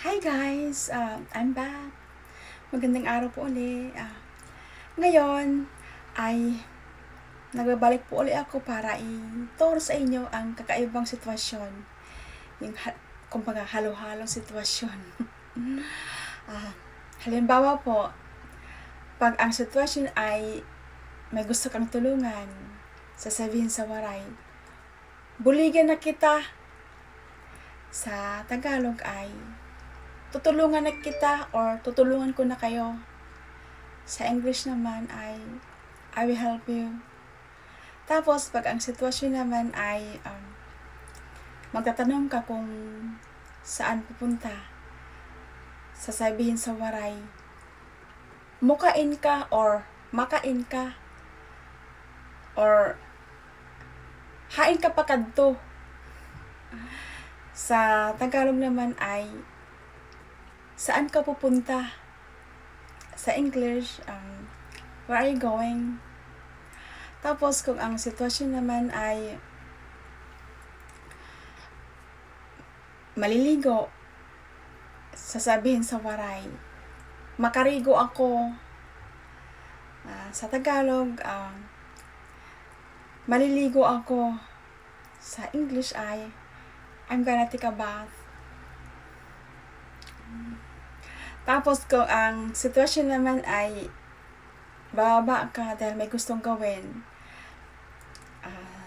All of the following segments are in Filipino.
Hi guys! I'm back. Magandang araw po uli. Ngayon ay nagbabalik po uli ako para i-tour sa inyo ang kakaibang sitwasyon. Yung kumbaga halo-halong sitwasyon. Halimbawa po, pag ang sitwasyon ay may gusto kang tulungan, sasabihin sa Waray, buligan na kita. Sa Tagalog ay tutulungan na kita or tutulungan ko na kayo. Sa English naman ay I will help you. Tapos pag ang sitwasyon naman ay magtatanong ka kung saan pupunta, sasabihin sa Waray, mukain ka or makain ka or hain ka pa kadto. Sa Tagalog naman ay saan ka pupunta? Sa English, where are you going? Tapos kung ang sitwasyon naman ay maliligo, sasabihin sa Waray, makarigo ako. Sa Tagalog, maliligo ako. Sa English ay I'm gonna take a bath. Tapos kung ang sitwasyon naman ay bababa ka dahil may gustong gawin,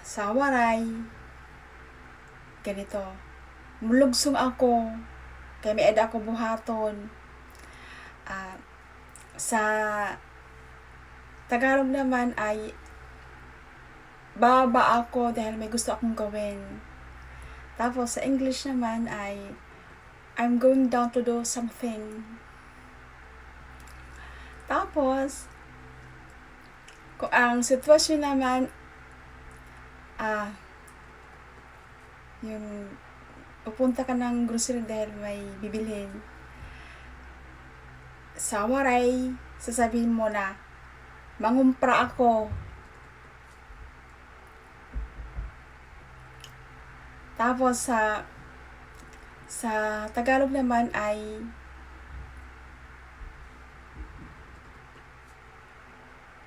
sa Waray, ganito, mulugsong ako, kaya may eda ako buhaton. Sa Tagalog naman ay bababa ako dahil may gusto akong gawin. Tapos sa English naman ay I'm going down to do something. Tapos, kung ang sitwasyon naman, yung pupunta ka ng grocery dahil may bibilhin. Sa Waray, sasabihin mo na, mangumpra ako. Tapos sa Tagalog naman ay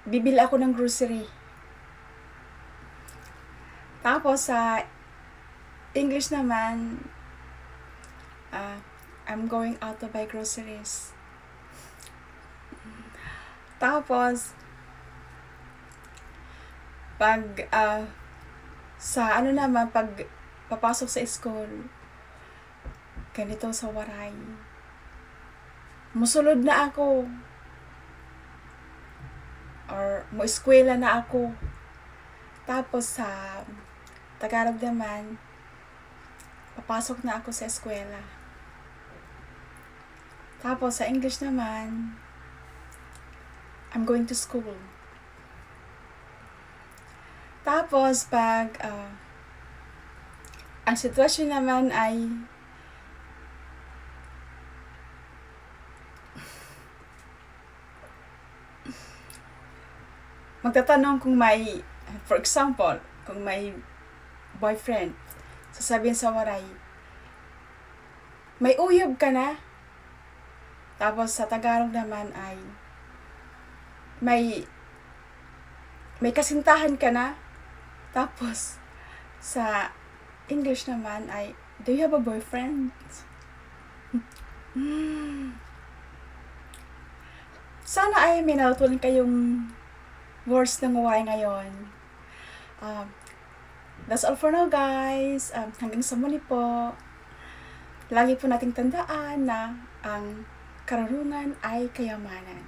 bibili ako ng grocery. Tapos sa English naman, I'm going out to buy groceries. Tapos pag sa ano naman, pag papasok sa school, ganito sa Waray, musulod na ako or mo-eskwela na ako. Tapos sa Tagalog naman, papasok na ako sa eskwela. Tapos sa English naman, I'm going to school. Tapos pag ang sitwasyon naman ay magtatanong kung may, for example, kung may boyfriend, sasabihin sa Waray, may uyab ka na? Tapos sa Tagalog naman ay may kasintahan ka na? Tapos sa English naman ay, do you have a boyfriend? Sana ay may natutunan kayong words ng Waray ngayon. That's all for now guys. Hanggang sa muli po. Lagi po nating tandaan na ang karunungan ay kayamanan.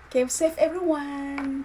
Keep safe everyone!